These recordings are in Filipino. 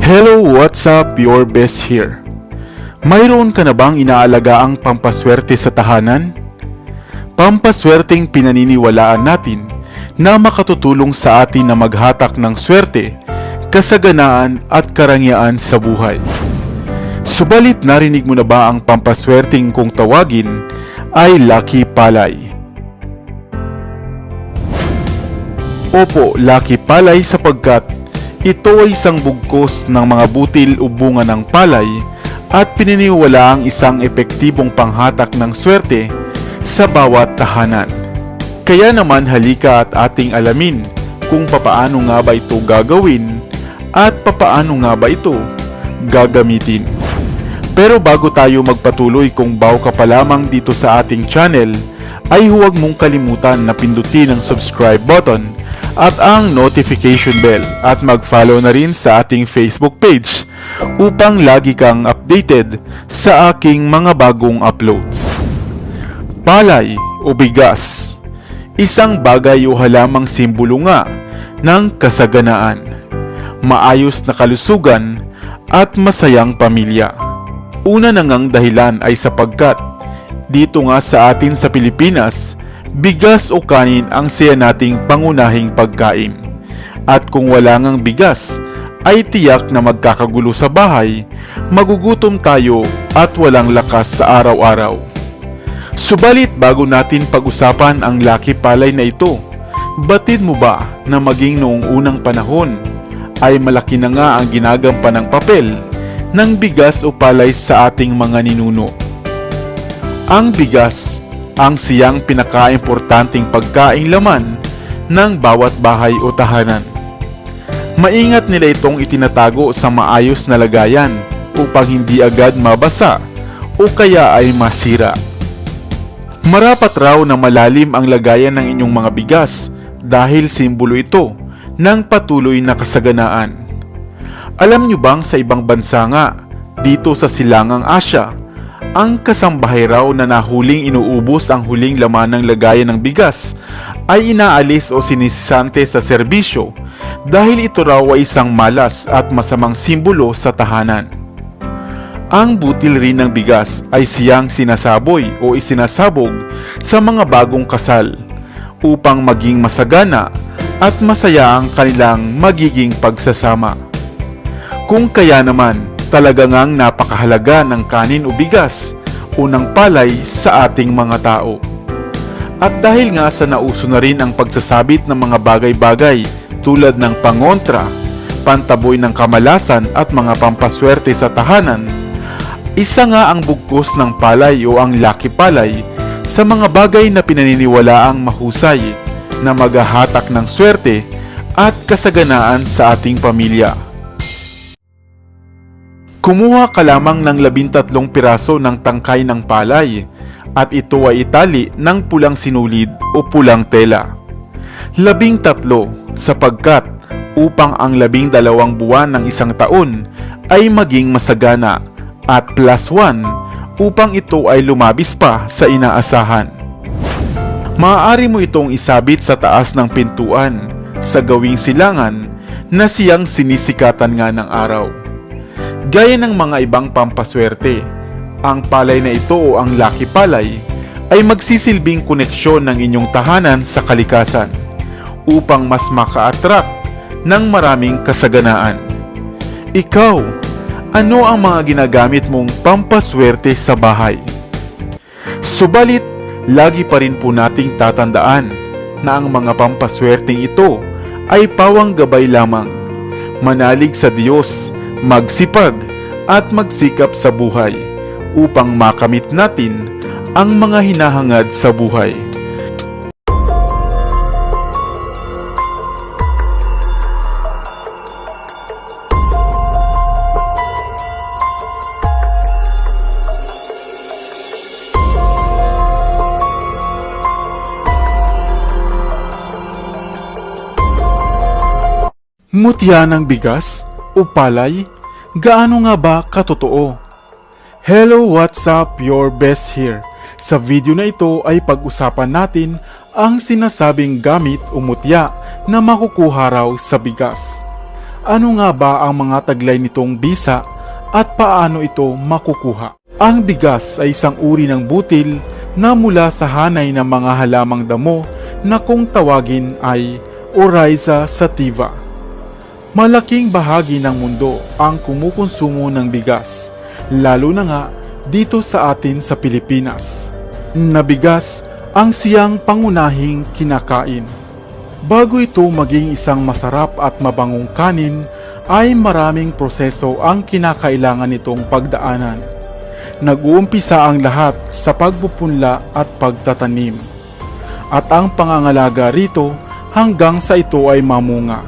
Hello, what's up? Your best here. Mayroon ka na bang inaalagaang pampaswerte sa tahanan? Pampaswerteng pinaniniwalaan natin na makatutulong sa atin na maghatak ng swerte, kasaganaan at karangyaan sa buhay. Subalit narinig mo na ba ang pampaswerteng kung tawagin ay Lucky Palay? Opo, Lucky Palay sapagkat ito ay isang bugkos ng mga butil o bunga ng palay at pininiwala ang isang epektibong panghatak ng swerte sa bawat tahanan. Kaya naman halika at ating alamin kung papaano nga ba ito gagawin at papaano nga ba ito gagamitin. Pero bago tayo magpatuloy, kung bago ka pa lamang dito sa ating channel, ay huwag mong kalimutan na pindutin ang subscribe button at ang notification bell at mag-follow na rin sa ating Facebook page upang lagi kang updated sa aking mga bagong uploads. Palay o bigas, isang bagay o halamang simbolo nga ng kasaganaan, maayos na kalusugan at masayang pamilya. Una na ngang dahilan ay sapagkat dito nga sa atin sa Pilipinas, bigas o kanin ang siya nating pangunahing pagkain. At kung wala ngang bigas, ay tiyak na magkakagulo sa bahay, magugutom tayo at walang lakas sa araw-araw. Subalit bago natin pag-usapan ang Lucky Palay na ito, batid mo ba na maging noong unang panahon ay malaki na nga ang ginagampan ng papel ng bigas o palay sa ating mga ninuno? Ang bigas ang siyang pinaka-importanting pagkaing laman ng bawat bahay o tahanan. Maingat nila itong itinatago sa maayos na lagayan upang hindi agad mabasa o kaya ay masira. Marapat raw na malalim ang lagayan ng inyong mga bigas dahil simbolo ito ng patuloy na kasaganaan. Alam nyo bang sa ibang bansa nga, dito sa Silangang Asya, ang kasambahay raw na nahuling inuubos ang huling laman ng lagayan ng bigas ay inaalis o sinisante sa serbisyo dahil ito raw ay isang malas at masamang simbolo sa tahanan. Ang butil rin ng bigas ay siyang sinasaboy o isinasabog sa mga bagong kasal upang maging masagana at masaya ang kanilang magiging pagsasama. Kung kaya naman, talaga ngang napakahalaga ng kanin o bigas o ng palay sa ating mga tao. At dahil nga sa nauso na rin ang pagsasabit ng mga bagay-bagay tulad ng pangontra, pantaboy ng kamalasan at mga pampaswerte sa tahanan, isa nga ang bugkos ng palay o ang Lucky Palay sa mga bagay na pinaniniwalaang mahusay na maghahatak ng swerte at kasaganaan sa ating pamilya. Kumuha ka lamang ng 13 piraso ng tangkay ng palay at ito ay itali ng pulang sinulid o pulang tela. 13 sapagkat upang ang 12 buwan ng isang taon ay maging masagana at +1 upang ito ay lumabis pa sa inaasahan. Maaari mo itong isabit sa taas ng pintuan sa gawing silangan na siyang sinisikatan nga ng araw. Gaya ng mga ibang pampaswerte, ang palay na ito o ang Lucky Palay ay magsisilbing koneksyon ng inyong tahanan sa kalikasan upang mas maka-attract ng maraming kasaganaan. Ikaw, ano ang mga ginagamit mong pampaswerte sa bahay? Subalit, lagi pa rin po nating tatandaan na ang mga pampaswerteng ito ay pawang gabay lamang. Manalig sa Diyos, magsipag at magsikap sa buhay upang makamit natin ang mga hinahangad sa buhay. Mutya ng bigas o palay? Gaano nga ba katotoo? Hello, what's up? Your best here. Sa video na ito ay pag-usapan natin ang sinasabing gamit o mutya na makukuha raw sa bigas. Ano nga ba ang mga taglay nitong bisa at paano ito makukuha? Ang bigas ay isang uri ng butil na mula sa hanay ng mga halamang damo na kung tawagin ay Oryza sativa. Malaking bahagi ng mundo ang kumukonsumo ng bigas, lalo na nga dito sa atin sa Pilipinas. Na bigas ang siyang pangunahing kinakain. Bago ito maging isang masarap at mabangong kanin, ay maraming proseso ang kinakailangan nitong pagdaanan. Nag-uumpisa ang lahat sa pagpupunla at pagtatanim. At ang pangangalaga rito hanggang sa ito ay mamunga.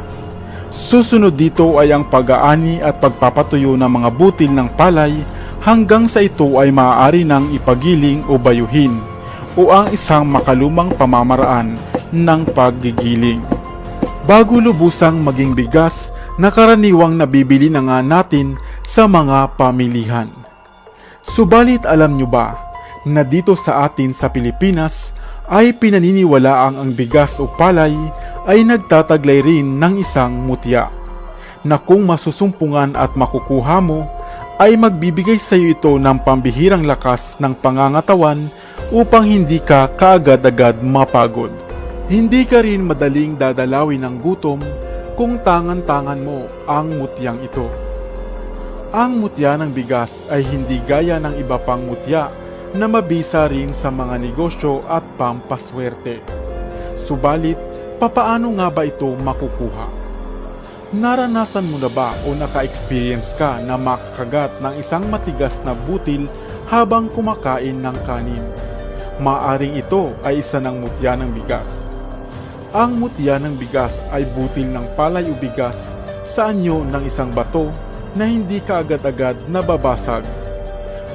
Susunod dito ay ang pag-aani at pagpapatuyo ng mga butil ng palay hanggang sa ito ay maaari ng ipagiling o bayuhin o ang isang makalumang pamamaraan ng paggigiling. Bago lubusang maging bigas na karaniwang nabibili na nga natin sa mga pamilihan. Subalit alam nyo ba na dito sa atin sa Pilipinas ay pinaniniwalaang ang bigas o palay ay nagtataglay rin ng isang mutya na kung masusumpungan at makukuha mo ay magbibigay sa iyo ito ng pambihirang lakas ng pangangatawan upang hindi ka kaagad-agad mapagod. Hindi ka rin madaling dadalawin ng gutom kung tangan-tangan mo ang mutyang ito. Ang mutya ng bigas ay hindi gaya ng iba pang mutya na mabisa rin sa mga negosyo at pampaswerte. Subalit, papaano nga ba ito makukuha? Naranasan mo na ba o naka-experience ka na makakagat ng isang matigas na butil habang kumakain ng kanin? Maaring ito ay isa ng mutya ng bigas. Ang mutya ng bigas ay butil ng palay o bigas sa anyo ng isang bato na hindi kaagad-agad nababasag,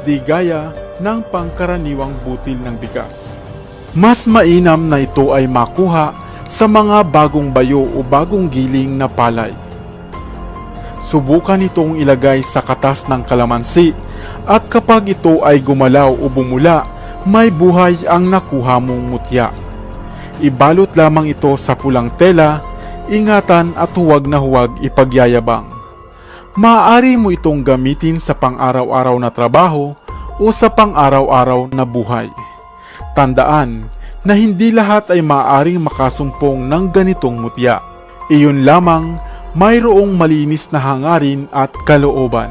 di gaya ng pangkaraniwang butil ng bigas. Mas mainam na ito ay makuha sa mga bagong bayo o bagong giling na palay. Subukan itong ilagay sa katas ng kalamansi at kapag ito ay gumalaw o bumula, may buhay ang nakuha mong mutya. Ibalot lamang ito sa pulang tela, ingatan at huwag na huwag ipagyayabang. Maaari mo itong gamitin sa pang-araw-araw na trabaho o sa pang-araw-araw na buhay. Tandaan na hindi lahat ay maaaring makasumpong ng ganitong mutya. Iyon lamang mayroong malinis na hangarin at kalooban.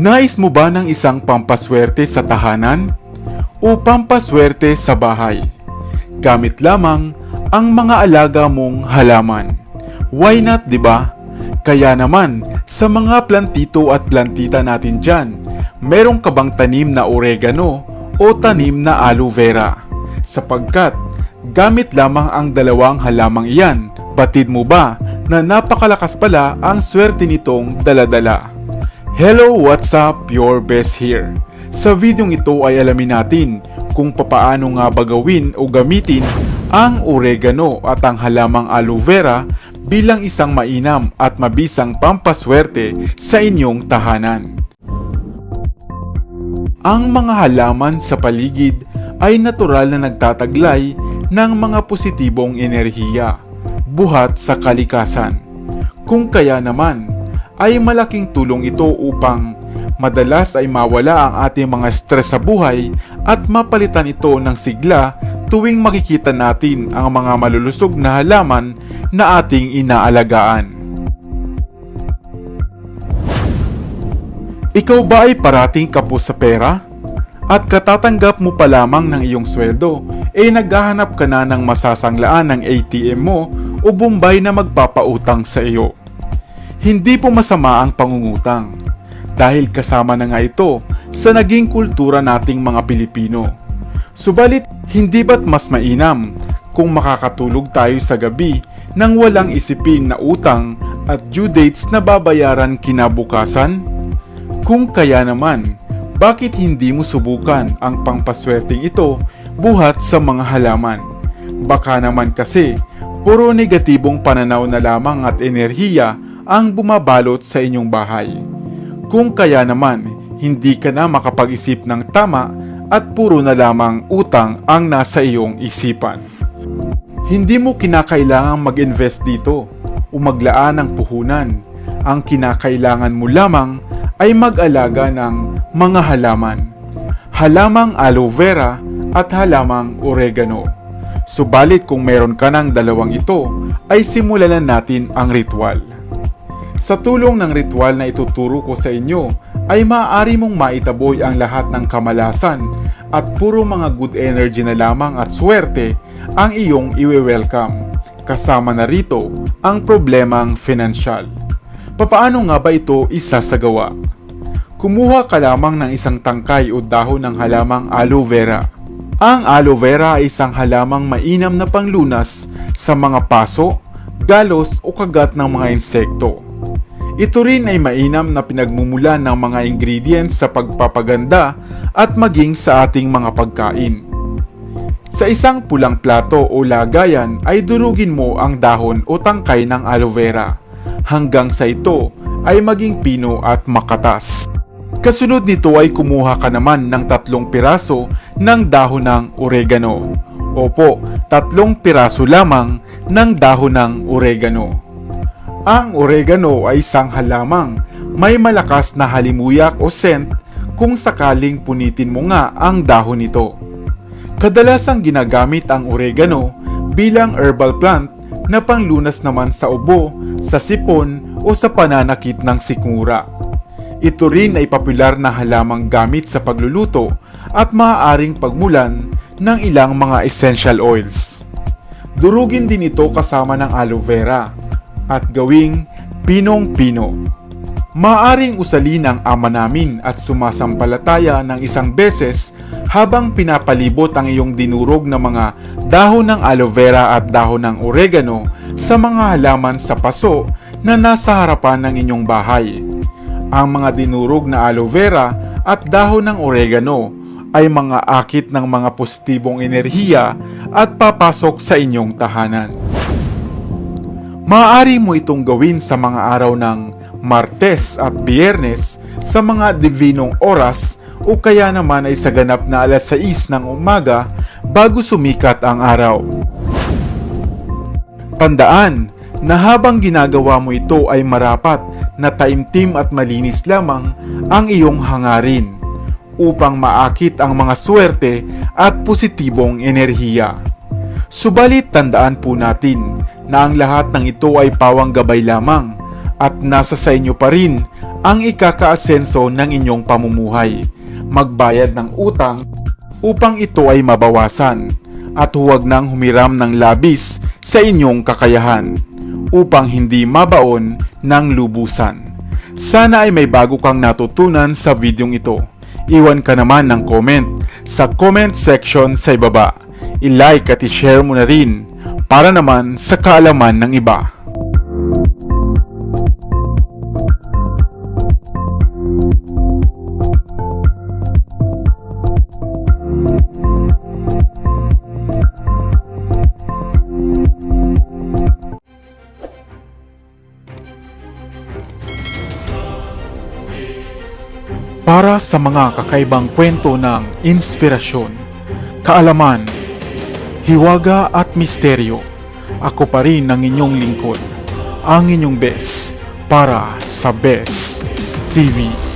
Nais mo ba ng isang pampaswerte sa tahanan o pampaswerte sa bahay? Gamit lamang ang mga alaga mong halaman. Why not, di ba? Kaya naman, sa mga plantito at plantita natin dyan, meron ka bang tanim na oregano o tanim na aloe vera? Sapagkat, gamit lamang ang dalawang halamang iyan, batid mo ba na napakalakas pala ang swerte nitong daladala? Hello, what's up? Your best here. Sa videong ito ay alamin natin kung papaano nga ba gawin o gamitin ang oregano at ang halamang aloe vera bilang isang mainam at mabisang pampaswerte sa inyong tahanan. Ang mga halaman sa paligid ay natural na nagtataglay ng mga positibong enerhiya buhat sa kalikasan. Kung kaya naman, ay malaking tulong ito upang madalas ay mawala ang ating mga stress sa buhay at mapalitan ito ng sigla tuwing makikita natin ang mga malulusog na halaman na ating inaalagaan. Ikaw ba ay parating kapos sa pera? At katatanggap mo pa lamang ng iyong sweldo, naghahanap ka na ng masasanglaan ng ATM mo o Bombay na magpapautang sa iyo. Hindi po masama ang pangungutang dahil kasama na nga ito sa naging kultura nating mga Pilipino. Subalit, hindi ba't mas mainam kung makakatulog tayo sa gabi nang walang isipin na utang at due dates na babayaran kinabukasan? Kung kaya naman, bakit hindi mo subukan ang pangpaswerteng ito buhat sa mga halaman? Baka naman kasi, puro negatibong pananaw na lamang at enerhiya ang bumabalot sa inyong bahay. Kung kaya naman, hindi ka na makapag-isip ng tama at puro na lamang utang ang nasa iyong isipan. Hindi mo kinakailangang mag-invest dito o maglaan ng puhunan. Ang kinakailangan mo lamang ay mag-alaga ng mga halaman. Halamang aloe vera at halamang oregano. Subalit kung meron ka ng dalawang ito, ay simulan na natin ang ritual. Sa tulong ng ritual na ituturo ko sa inyo, ay maaari mong maitaboy ang lahat ng kamalasan at puro mga good energy na lamang at swerte ang iyong iwe-welcome. Kasama na rito ang problemang financial. Papaano nga ba ito isasagawa? Kumuha ka lamang ng isang tangkay o dahon ng halamang aloe vera. Ang aloe vera ay isang halamang mainam na panglunas sa mga paso, galos o kagat ng mga insekto. Ito rin ay mainam na pinagmumulan ng mga ingredients sa pagpapaganda at maging sa ating mga pagkain. Sa isang pulang plato o lagayan ay durugin mo ang dahon o tangkay ng aloe vera hanggang sa ito ay maging pino at makatas. Kasunod nito ay kumuha ka naman ng 3 piraso ng dahon ng oregano. Opo, 3 piraso lamang ng dahon ng oregano. Ang oregano ay isang halamang may malakas na halimuyak o scent kung sakaling punitin mo nga ang dahon nito. Kadalasang ginagamit ang oregano bilang herbal plant na panglunas naman sa ubo, sa sipon o sa pananakit ng sikmura. Ito rin ay popular na halamang gamit sa pagluluto at maaaring pagmulan ng ilang mga essential oils. Durugin din ito kasama ng aloe vera at gawing pinong-pino. Maaring usalin ang ama namin at sumasampalataya ng isang beses habang pinapalibot ang iyong dinurog na mga dahon ng aloe vera at dahon ng oregano sa mga halaman sa paso na nasa harapan ng inyong bahay. Ang mga dinurog na aloe vera at dahon ng oregano ay mga akit ng mga positibong enerhiya at papasok sa inyong tahanan. Maaari mo itong gawin sa mga araw ng Martes at Biyernes sa mga divinong oras o kaya naman ay sa ganap na 6:00 ng umaga bago sumikat ang araw. Tandaan na habang ginagawa mo ito ay marapat na taimtim at malinis lamang ang iyong hangarin upang maakit ang mga swerte at positibong enerhiya. Subalit tandaan po natin na ang lahat ng ito ay pawang gabay lamang at nasa sa inyo pa rin ang ikakaasenso ng inyong pamumuhay. Magbayad ng utang upang ito ay mabawasan at huwag nang humiram ng labis sa inyong kakayahan upang hindi mabaon ng lubusan. Sana ay may bago kang natutunan sa videong ito. Iwan ka naman ng comment sa comment section sa ibaba. I-like at i-share mo na rin para naman sa kaalaman ng iba. Para sa mga kakaibang kwento ng inspirasyon, kaalaman, hiwaga at misteryo, ako pa rin ang inyong lingkod, ang inyong best para sa Best TV.